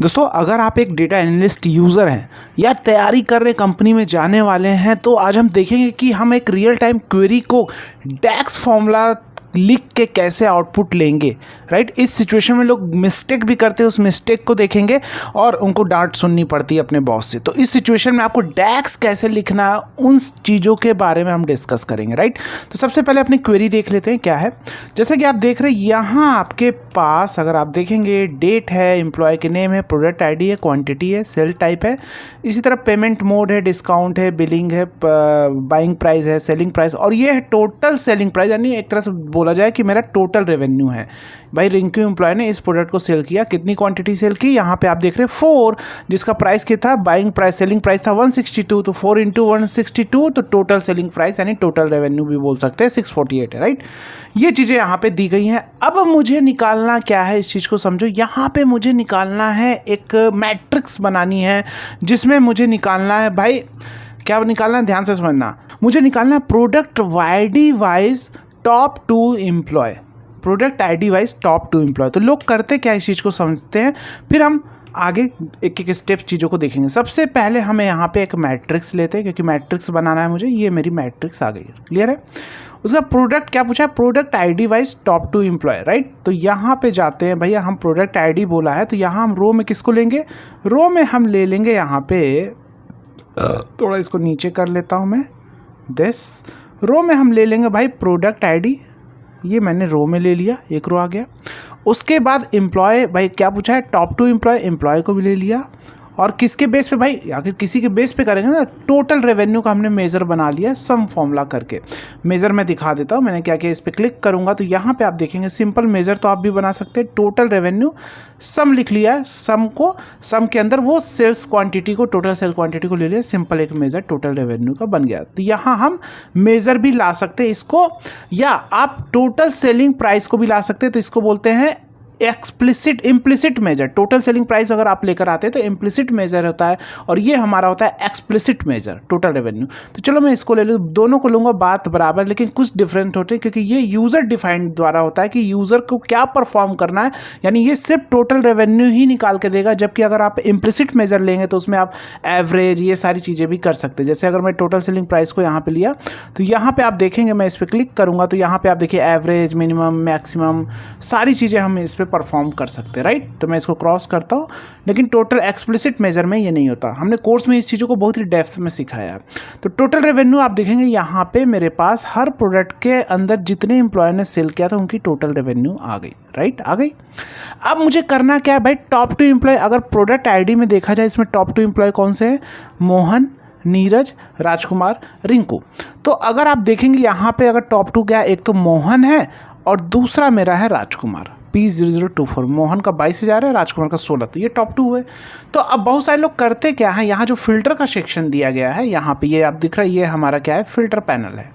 दोस्तों, अगर आप एक डेटा एनालिस्ट यूज़र हैं या तैयारी कर रहे कंपनी में जाने वाले हैं, तो आज हम देखेंगे कि हम एक रियल टाइम क्वेरी को डैक्स फॉर्मूला लिख के कैसे आउटपुट लेंगे। राइट, इस सिचुएशन में लोग मिस्टेक भी करते हैं, उस मिस्टेक को देखेंगे और उनको डांट सुननी पड़ती है अपने बॉस से। तो इस सिचुएशन में आपको डैक्स कैसे लिखना है, उन चीज़ों के बारे में हम डिस्कस करेंगे। राइट, तो सबसे पहले अपनी क्वेरी देख लेते हैं क्या है। जैसा कि आप देख रहे हैं यहाँ आपके पास, अगर आप देखेंगे, डेट है, एम्प्लॉय के नेम है, प्रोडक्ट आईडी है, क्वांटिटी है, सेल टाइप है, इसी तरह पेमेंट मोड है, डिस्काउंट है, बिलिंग है, बाइंग प्राइस है, सेलिंग प्राइस, और ये है टोटल सेलिंग प्राइस, यानी एक तरह से बोला जाए कि मेरा टोटल रेवेन्यू है। भाई रिंकू एम्प्लॉय ने इस प्रोडक्ट को सेल किया, कितनी क्वांटिटी सेल की, यहाँ पे आप देख रहे हैं 4, जिसका प्राइस क्या था, बाइंग प्राइस, सेलिंग प्राइस था 162, तो 4 × 162, तो टोटल सेलिंग प्राइस यानी टोटल रेवेन्यू भी बोल सकते हैं 648 है। राइट, ये चीज़ें यहाँ पे दी गई हैं। अब मुझे निकालना क्या है, इस चीज़ को समझो। यहाँ पे मुझे निकालना है, एक मैट्रिक्स बनानी है जिसमें मुझे निकालना है, भाई क्या निकालना है, ध्यान से समझना। मुझे निकालना है product ID wise top 2 employ, product ID wise top 2 employ. तो लोग करते क्या, इस चीज़ को समझते हैं, फिर हम आगे एक एक स्टेप चीज़ों को देखेंगे। सबसे पहले हमें यहाँ पे एक मैट्रिक्स लेते हैं, क्योंकि मैट्रिक्स बनाना है मुझे। ये मेरी मैट्रिक्स आ गई है, क्लियर है। उसका प्रोडक्ट क्या पूछा है, product ID wise top 2 employ. Right, तो यहाँ पे जाते हैं भैया, हम प्रोडक्ट आईडी बोला है, तो यहाँ हम रो में किसको लेंगे, रो में हम ले लेंगे यहाँ पे, थोड़ा इसको नीचे कर लेता हूँ मैं, रो में हम ले लेंगे भाई प्रोडक्ट आईडी, ये मैंने रो में ले लिया, एक रो आ गया। उसके बाद एम्प्लॉय, भाई क्या पूछा है, टॉप 2 एम्प्लॉय, एम्प्लॉय को भी ले लिया। और किसके बेस पे भाई, आखिर किसी के बेस पे करेंगे ना, टोटल रेवेन्यू का हमने मेज़र बना लिया सम फॉर्मूला करके। मेज़र मैं दिखा देता हूँ, मैंने क्या किया, इस पर क्लिक करूँगा तो यहाँ पे आप देखेंगे सिंपल मेज़र तो आप भी बना सकते हैं। टोटल रेवेन्यू सम लिख लिया है, सम के अंदर वो सेल्स क्वांटिटी को, टोटल सेल क्वांटिटी को ले लिया, सिंपल एक मेज़र टोटल रेवेन्यू का बन गया। तो यहाँ हम मेज़र भी ला सकते हैं इसको, या आप टोटल सेलिंग प्राइस को भी ला सकते हैं। तो इसको बोलते हैं explicit, implicit measure. Total selling price अगर आप लेकर आते हैं तो इम्प्लिसिट मेजर होता है, और ये हमारा होता है एक्सप्लिसिट मेजर, टोटल रेवेन्यू। तो चलो मैं इसको ले लूँ, दोनों को लूँगा, बात बराबर, लेकिन कुछ डिफरेंट होते हैं, क्योंकि ये यूज़र डिफाइंड द्वारा होता है कि यूज़र को क्या परफॉर्म करना है, यानी ये सिर्फ टोटल रेवेन्यू ही निकाल के देगा। जबकि अगर आप इम्प्लिसिट मेजर लेंगे तो उसमें आप एवरेज, ये सारी चीज़ें भी कर सकते हैं। जैसे अगर मैं टोटल सेलिंग प्राइस को यहाँ पर लिया, तो यहाँ पर आप देखेंगे, मैं इस पर क्लिक करूँगा तो यहाँ पर आप देखिए एवरेज, मिनिमम, मैक्सिमम, सारी चीज़ें हम इस पर परफॉर्म कर सकते हैं। राइट, तो मैं इसको क्रॉस करता हूँ, लेकिन टोटल एक्सप्लिसिट मेजर में ये नहीं होता। हमने कोर्स में इस चीज़ों को बहुत ही डेप्थ में सिखाया है। तो टोटल रेवेन्यू आप देखेंगे यहाँ पे मेरे पास हर प्रोडक्ट के अंदर जितने एम्प्लॉय ने सेल किया था उनकी टोटल रेवेन्यू आ गई। राइट, आ गई। अब मुझे करना क्या है भाई, टॉप 2 एम्प्लॉय। अगर प्रोडक्ट आईडी में देखा जाए, इसमें टॉप 2 एम्प्लॉय कौन से हैं, मोहन, नीरज, राजकुमार, रिंकू। तो अगर आप देखेंगे यहाँ पे अगर टॉप 2 क्या, एक तो मोहन है और दूसरा मेरा है राजकुमार। P0024, मोहन का 22,000 है, राजकुमार का 16, तो ये टॉप 2 है। तो अब बहुत सारे लोग करते क्या है, यहाँ जो फिल्टर का सेक्शन दिया गया है, यहाँ पे ये आप दिख रहा है, ये हमारा क्या है, फिल्टर पैनल है,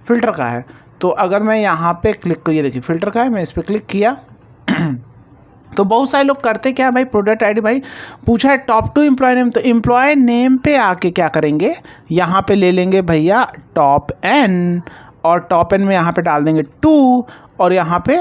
फिल्टर का है। तो अगर मैं यहाँ पे क्लिक करूँ, ये देखिए फिल्टर का है, मैं इस पर क्लिक किया तो बहुत सारे लोग करते क्या है भाई, प्रोडक्ट आईडी, भाई पूछा है टॉप 2 एम्प्लॉय नेम, तो एम्प्लॉय नेम पे आके क्या करेंगे, यहाँ पे ले लेंगे भैया टॉप एन, और टॉप एन में यहाँ पे डाल देंगे 2, और यहाँ पे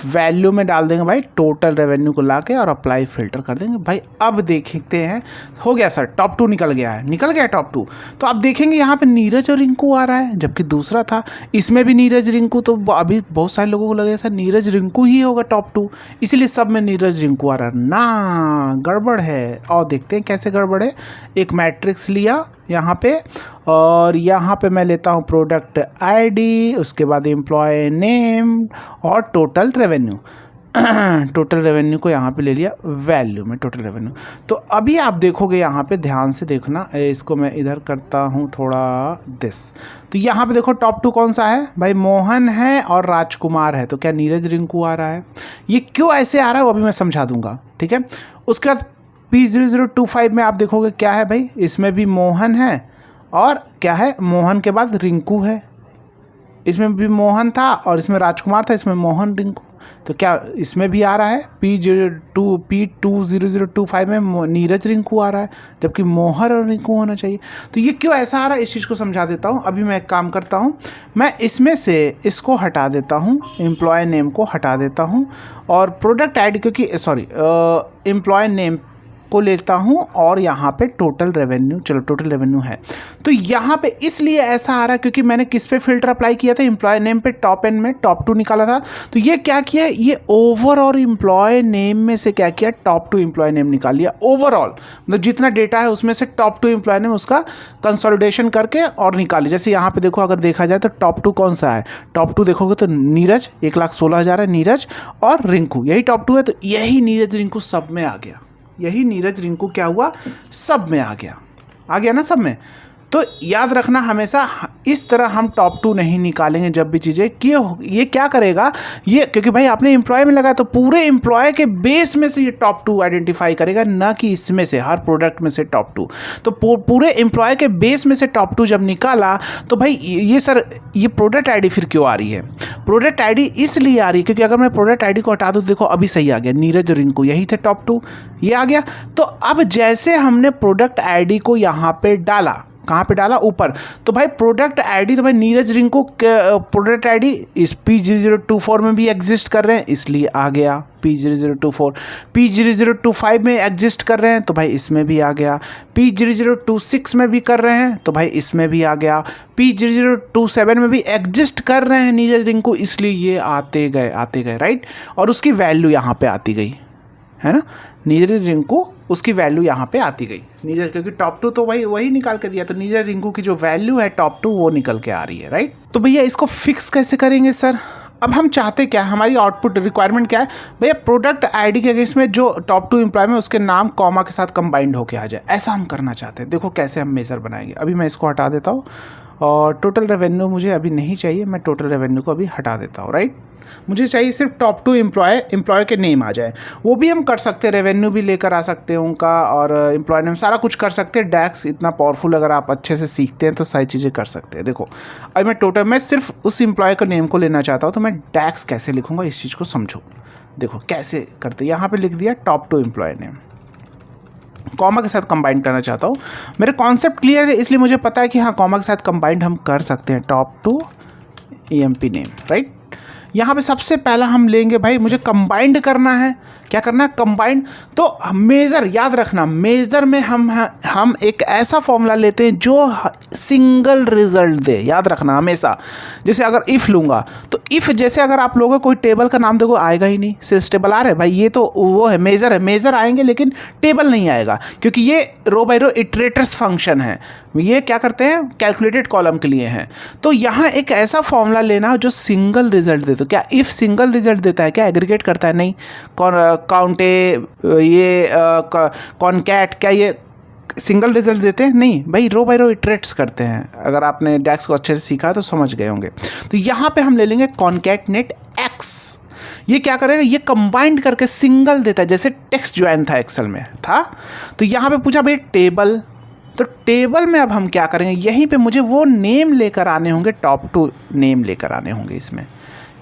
वैल्यू में डाल देंगे भाई टोटल रेवेन्यू को लाके, और अप्लाई फिल्टर कर देंगे। भाई अब देखते हैं, हो गया सर, टॉप 2 निकल गया है, निकल गया टॉप 2। तो आप देखेंगे यहाँ पे नीरज और रिंकू आ रहा है, जबकि दूसरा था, इसमें भी नीरज रिंकू। तो अभी बहुत सारे लोगों को लगे सर नीरज रिंकू ही होगा टॉप 2, इसीलिए सब में नीरज रिंकू आ रहा है ना, गड़बड़ है। और देखते हैं कैसे गड़बड़ है। एक मैट्रिक्स लिया यहाँ पे, और यहाँ पे मैं लेता हूँ प्रोडक्ट आईडी, उसके बाद एम्प्लॉय नेम और टोटल रेवेन्यू। टोटल रेवेन्यू को यहाँ पे ले लिया वैल्यू में, टोटल रेवेन्यू। तो अभी आप देखोगे यहाँ पे, ध्यान से देखना, इसको मैं इधर करता हूँ थोड़ा तो यहाँ पे देखो टॉप 2 कौन सा है भाई, मोहन है और राजकुमार है। तो क्या नीरज रिंकू आ रहा है, ये क्यों ऐसे आ रहा है वो अभी मैं समझा दूंगा, ठीक है। उसके बाद P0025 में आप देखोगे क्या है भाई, इसमें भी मोहन है, और क्या है, मोहन के बाद रिंकू है, इसमें भी मोहन था और इसमें राजकुमार था, इसमें मोहन रिंकू, तो क्या इसमें भी आ रहा है P2025 में नीरज रिंकू आ रहा है, जबकि मोहर और रिंकू होना चाहिए। तो ये क्यों ऐसा आ रहा है, इस चीज़ को समझा देता हूँ। अभी मैं एक काम करता हूँ, मैं इसमें से इसको हटा देता हूँ, एम्प्लॉय नेम को हटा देता हूँ और प्रोडक्ट आईडी, क्योंकि एम्प्लॉय नेम को लेता हूँ और यहाँ पे टोटल रेवेन्यू, चलो टोटल रेवेन्यू है। तो यहाँ पे इसलिए ऐसा आ रहा है क्योंकि मैंने किस पे फिल्टर अप्लाई किया था, एम्प्लॉय नेम पे टॉप एंड में टॉप 2 निकाला था। तो ये क्या किया, ये ओवर और एम्प्लॉय नेम में से क्या किया, टॉप 2 एम्प्लॉय नेम निकाल लिया। ओवरऑल मतलब जितना डेटा है उसमें से टॉप 2 एम्प्लॉय नेम उसका कंसोलिडेशन करके और निकाल लिया। जैसे यहाँ पे देखो, अगर देखा जाए तो टॉप 2 कौन सा है, टॉप 2 देखोगे तो नीरज 1,16,000 है, नीरज और रिंकू, यही टॉप 2 है। तो यही नीरज रिंकू सब में आ गया, यही नीरज रिंकू क्या हुआ, सब में आ गया ना सब में। तो याद रखना हमेशा इस तरह हम टॉप 2 नहीं निकालेंगे जब भी चीज़ें कि ये क्या करेगा, ये क्योंकि भाई आपने एम्प्लॉय में लगाया तो पूरे एम्प्लॉय के बेस में से ये टॉप 2 आइडेंटिफाई करेगा, ना कि इसमें से हर प्रोडक्ट में से टॉप 2। तो पूरे एम्प्लॉय के बेस में से टॉप 2 जब निकाला तो भाई ये सर ये प्रोडक्ट आईडी फिर क्यों आ रही है, प्रोडक्ट आईडी इसलिए आ रही है क्योंकि अगर मैं प्रोडक्ट आईडी को हटा दूँ, देखो अभी सही आ गया, नीरज रिंकू यही थे टॉप 2, ये आ गया। तो अब जैसे हमने प्रोडक्ट आईडी को यहाँ पे डाला, कहाँ पे डाला, ऊपर, तो भाई प्रोडक्ट आईडी, तो भाई नीरज रिंकू प्रोडक्ट आईडी इस P0024 में भी एग्जिस्ट कर रहे हैं, इसलिए आ गया P0024। P0025 में एग्जिस्ट कर रहे हैं तो भाई इसमें भी आ गया। P0026 में भी कर रहे हैं तो भाई इसमें भी आ गया। P0027 में भी एग्जिस्ट कर रहे हैं नीरज रिंकू, इसलिए ये आते गए राइट। और उसकी वैल्यू यहाँ पे आती गई, है ना, नीरज रिंकू उसकी वैल्यू यहाँ पे आती गई, नीरज, क्योंकि टॉप 2 तो भाई वही निकाल के दिया, तो नीरज रिंकू की जो वैल्यू है टॉप 2 वो निकल के आ रही है राइट। तो भैया इसको फिक्स कैसे करेंगे सर, अब हम चाहते क्या, हमारी आउटपुट रिक्वायरमेंट क्या है भैया, प्रोडक्ट आईडी के अगेंस्ट में जो टॉप 2 एम्प्लॉय में उसके नाम कॉमा के साथ कंबाइंड होके आ जाए, ऐसा हम करना चाहते हैं। देखो कैसे हम मेजर बनाएंगे, अभी मैं इसको हटा देता हूँ और टोटल रेवेन्यू मुझे अभी नहीं चाहिए, मैं टोटल रेवेन्यू को अभी हटा देता हूँ राइट। मुझे चाहिए सिर्फ टॉप 2 एम्प्लॉय के नेम आ जाए, वो भी हम कर सकते हैं, रेवेन्यू भी लेकर आ सकते हैं उनका और एम्प्लॉय नेम सारा कुछ कर सकते हैं। डैक्स इतना पावरफुल, अगर आप अच्छे से सीखते हैं तो सारी चीज़ें कर सकते हैं। देखो अब मैं सिर्फ उस एम्प्लॉय का नेम को लेना चाहता हूँ, तो मैं डैक्स कैसे लिखूँगा इस चीज़ को समझो। देखो कैसे करते, यहाँ पर लिख दिया टॉप 2 एम्प्लॉय नेम, कॉमा के साथ कंबाइन करना चाहता हूँ। मेरे कॉन्सेप्ट क्लियर है, इसलिए मुझे पता है कि हाँ कॉमा के साथ कंबाइंड हम कर सकते हैं, टॉप 2 EMP नेम राइट। यहाँ पे सबसे पहला हम लेंगे भाई, मुझे कंबाइंड करना है, क्या करना है, कंबाइंड। तो मेज़र याद रखना, मेज़र में हम एक ऐसा फॉर्मूला लेते हैं जो सिंगल रिजल्ट दे, याद रखना हमेशा। जैसे अगर इफ़ लूँगा तो इफ़, जैसे अगर आप लोगों कोई टेबल का नाम देखो आएगा ही नहीं, सेल्स टेबल आ रहा है भाई, ये तो वो है मेज़र है, मेज़र आएंगे लेकिन टेबल नहीं आएगा, क्योंकि ये रो बाई रो इटरेटर्स फंक्शन है, ये क्या करते हैं, कैलकुलेटेड कॉलम के लिए हैं। तो यहाँ एक ऐसा फॉर्मूला लेना जो सिंगल रिजल्ट दे। तो क्या इफ़ सिंगल रिजल्ट देता है क्या, एग्रीगेट करता है, नहीं। काउंटे ये कॉनकैट, क्या ये सिंगल रिजल्ट देते हैं, नहीं भाई, रो बाई रो इटरेट्स करते हैं। अगर आपने डैक्स को अच्छे से सीखा तो समझ गए होंगे। तो यहाँ पे हम ले लेंगे कॉनकैटनेट एक्स, ये क्या करेगा, ये कंबाइंड करके सिंगल देता है, जैसे टेक्स्ट ज्वाइन था एक्सेल में था। तो यहाँ पे पूछा भाई टेबल, तो टेबल में अब हम क्या करेंगे, यहीं पे मुझे वो नेम लेकर आने होंगे, टॉप 2 नेम लेकर आने होंगे। इसमें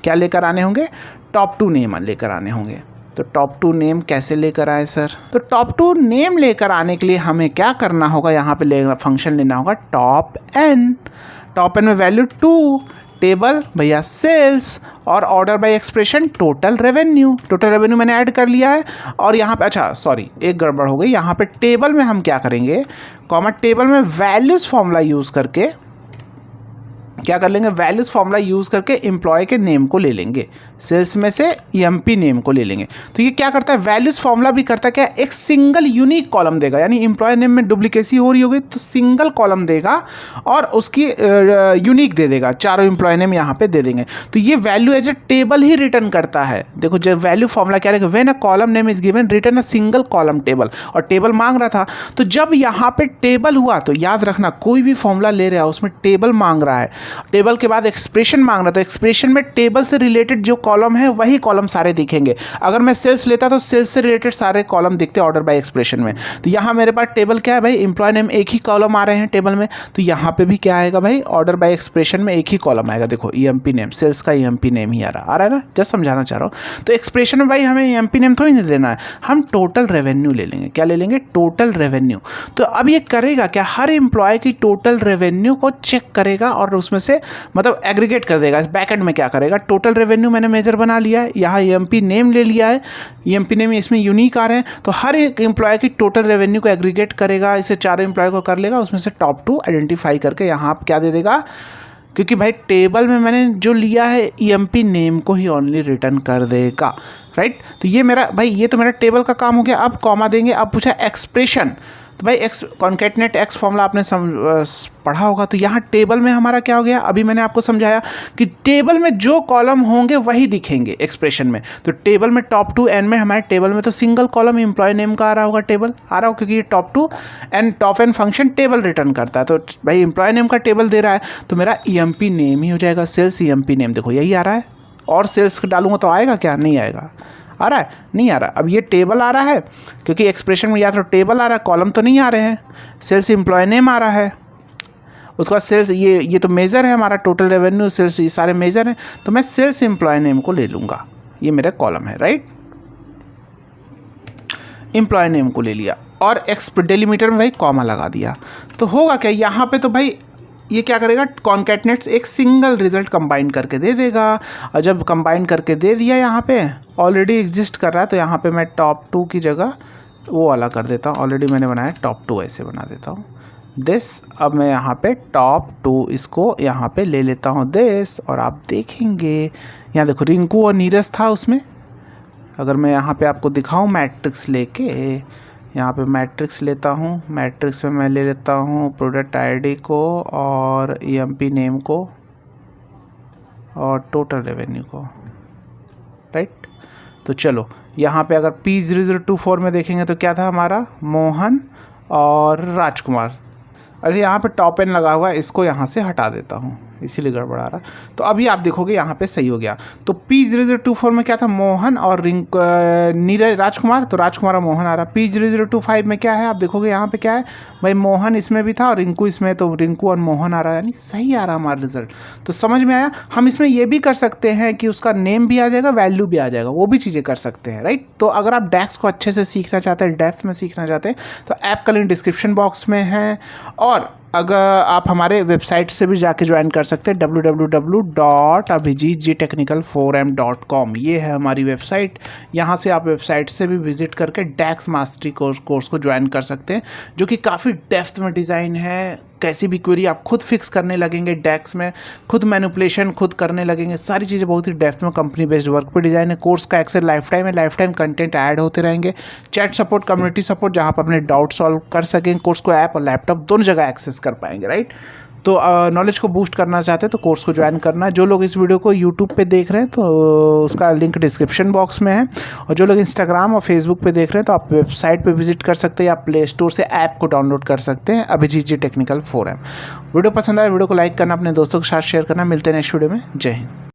क्या लेकर आने होंगे, टॉप 2 नेम लेकर आने होंगे। तो टॉप 2 नेम कैसे लेकर आए सर, तो टॉप 2 नेम लेकर आने के लिए हमें क्या करना होगा, यहाँ पे लेना फंक्शन लेना होगा टॉप एन। टॉप एन में वैल्यू 2, टेबल भैया सेल्स, और order by expression total revenue. Total revenue मैंने ऐड कर लिया है। और यहाँ पे अच्छा सॉरी एक गड़बड़ हो गई, यहाँ पे टेबल में हम क्या करेंगे, कॉमा टेबल में वैल्यूज़ फॉर्मूला यूज़ करके क्या कर लेंगे, वैल्यूज़ फॉर्मूला यूज़ करके एम्प्लॉय के नेम को ले लेंगे, सेल्स में से EMP नेम को ले लेंगे। तो ये क्या करता है, वैल्यूज़ फॉर्मूला भी करता है क्या, एक सिंगल यूनिक कॉलम देगा, यानी एम्प्लॉय नेम में डुप्लीकेसी हो रही होगी तो सिंगल कॉलम देगा और उसकी यूनिक दे देगा, चारों एम्प्लॉय नेम यहाँ पे दे देंगे। तो ये वैल्यू एज ए टेबल ही रिटर्न करता है। देखो जब वैल्यू फॉर्मूला क्या रहेगा, when a column name is given return a single column table, और टेबल मांग रहा था। तो जब यहाँ पे टेबल हुआ तो याद रखना कोई भी फॉर्मूला ले रहा है उसमें टेबल मांग रहा है, टेबल के बाद एक्सप्रेशन मांग रहा है, तो एक्सप्रेशन में टेबल से रिलेटेड जो कॉलम है वही कॉलम सारे दिखेंगे। अगर मैं सेल्स लेता तो सेल्स से रिलेटेड सारे कॉलम दिखते ऑर्डर बाय एक्सप्रेशन में। तो यहाँ मेरे पास टेबल क्या है भाई, एम्प्लॉय नेम एक ही कॉलम आ रहे हैं टेबल में, तो यहाँ पे भी क्या आएगा भाई, ऑर्डर बाय एक्सप्रेशन में एक ही कॉलम आएगा। देखो ईएमपी नेम, सेल्स का ईएमपी नेम ही आ रहा है ना, जस्ट समझाना चाह रहा हूँ। तो एक्सप्रेशन में भाई हमें ईएमपी नेम थोड़ी नहीं देना है, हम टोटल रेवेन्यू ले लेंगे। क्या ले लेंगे, टोटल रेवेन्यू। तो अब ये करेगा क्या, हर एम्प्लॉय की टोटल रेवेन्यू को चेक करेगा और उसमें से मतलब एग्रीगेट कर देगा। इस बैकएंड में क्या करेगा, टोटल रेवेन्यू मैंने मेजर बना लिया है, यहाँ ईएमपी नेम ले लिया है, ईएमपी नेम इसमें यूनिक आ रहे हैं, तो हर एक एम्प्लॉय की टोटल रेवेन्यू को एग्रीगेट करेगा, इसे चारों एम्प्लॉय को कर लेगा, उसमें से टॉप 2 आइडेंटिफाई करके यहाँ आप क्या दे देगा, क्योंकि भाई टेबल में मैंने जो लिया है ईएमपी नेम को ही ओनली रिटर्न कर देगा, राइट। तो ये मेरा भाई, ये तो मेरा टेबल का काम हो गया। अब कॉमा देंगे, अब पूछा एक्सप्रेशन, तो भाई एक्स कॉन्केटनेट एक्स फॉर्मूला आपने पढ़ा होगा। तो यहाँ टेबल में हमारा क्या हो गया, अभी मैंने आपको समझाया कि टेबल में जो कॉलम होंगे वही दिखेंगे एक्सप्रेशन में। तो टेबल में टॉप 2 एन में, हमारे टेबल में तो सिंगल कॉलम एम्प्लॉय नेम का आ रहा होगा, टेबल आ रहा हो, क्योंकि ये top 2 N top N function table return करता है। तो भाई एम्प्लॉय नेम का टेबल दे रहा है, तो मेरा ईएमपी नेम ही हो जाएगा, सेल्स ईएमपी नेम। देखो यही आ रहा है, और सेल्स डालूंगा तो आएगा क्या, नहीं आएगा, आ रहा है, नहीं आ रहा। अब ये टेबल आ रहा है, क्योंकि एक्सप्रेशन में या तो टेबल आ रहा है, कॉलम तो नहीं आ रहे हैं। सेल्स एम्प्लॉय नेम आ रहा है, उसके बाद सेल्स, ये तो मेजर है हमारा, टोटल रेवेन्यू सेल्स, ये सारे मेजर हैं, तो मैं सेल्स एम्प्लॉय नेम को ले लूँगा, ये मेरा कॉलम है, राइट। एम्प्लॉय नेम को ले लिया और डेलीमीटर में भाई कॉमा लगा दिया। तो होगा क्या यहाँ पे, तो भाई ये क्या करेगा, कॉन्कैटनेट्स एक सिंगल रिजल्ट कंबाइन करके दे देगा। और जब कंबाइन करके दे दिया, यहाँ पे ऑलरेडी एग्जिस्ट कर रहा है, तो यहाँ पे मैं टॉप 2 की जगह वो वाला कर देता हूँ, ऑलरेडी मैंने बनाया टॉप 2, ऐसे बना देता हूँ दिस। अब मैं यहाँ पे टॉप 2 इसको यहाँ पे ले लेता हूँ दिस, और आप देखेंगे यहाँ देखो रिंकू और नीरज था उसमें। अगर मैं यहाँ पे आपको दिखाऊँ मैट्रिक्स लेके, यहाँ पे मैट्रिक्स लेता हूँ, मैट्रिक्स में मैं ले लेता हूँ प्रोडक्ट आईडी को और ईएमपी नेम को और टोटल रेवेन्यू को, राइट। तो चलो यहाँ पे अगर P0024 में देखेंगे तो क्या था हमारा, मोहन और राजकुमार। अरे यहाँ पे टॉप एन लगा हुआ है, इसको यहाँ से हटा देता हूँ, इसीलिए गड़बड़ा रहा। तो अभी आप देखोगे यहाँ पे सही हो गया। तो P0024 में क्या था, मोहन और नीरज राजकुमार, तो राजकुमार और मोहन आ रहा। P0025 में क्या है, आप देखोगे यहाँ पे क्या है भाई, मोहन इसमें भी था और रिंकू इसमें, तो रिंकू और मोहन आ रहा है, यानी सही आ रहा हमारा रिजल्ट। तो समझ में आया। हम इसमें ये भी कर सकते हैं कि उसका नेम भी आ जाएगा, वैल्यू भी आ जाएगा, वो भी चीज़ें कर सकते हैं, राइट। तो अगर आप डैक्स को अच्छे से सीखना चाहते हैं, डेप्थ में सीखना चाहते हैं, तो ऐप का लिंक डिस्क्रिप्शन बॉक्स में है। और अगर आप हमारे वेबसाइट से भी जाके ज्वाइन कर सकते हैं, www.abhijitechnical4m.com, ये है हमारी वेबसाइट। यहाँ से आप वेबसाइट से भी विजिट करके डैक्स मास्टरी कोर्स को ज्वाइन कर सकते हैं, जो कि काफ़ी डेप्थ में डिज़ाइन है। कैसी भी क्वेरी आप खुद फिक्स करने लगेंगे डैक्स में, खुद मैनिपुलेशन खुद करने लगेंगे, सारी चीज़ें बहुत ही डेप्थ में कंपनी बेस्ड वर्क पे डिज़ाइन है। कोर्स का एक्सेस लाइफ टाइम है, लाइफ टाइम कंटेंट ऐड होते रहेंगे। चैट सपोर्ट, कम्युनिटी सपोर्ट, जहाँ आप अपने डाउट सॉल्व कर सकें। कोर्स को ऐप और लैपटॉप दोनों जगह एक्सेस कर पाएंगे, राइट। तो नॉलेज को बूस्ट करना चाहते हैं तो कोर्स को ज्वाइन करना। जो लोग इस वीडियो को यूट्यूब पे देख रहे हैं तो उसका लिंक डिस्क्रिप्शन बॉक्स में है, और जो लोग इंस्टाग्राम और फेसबुक पे देख रहे हैं तो आप वेबसाइट पे विजिट कर सकते हैं या प्ले स्टोर से ऐप को डाउनलोड कर सकते हैं, अभिजीत जी टेक्निकल 4M। वीडियो पसंद आए वीडियो को लाइक करना, अपने दोस्तों के साथ शेयर करना। मिलते हैं नेक्स्ट वीडियो में। जय हिंद।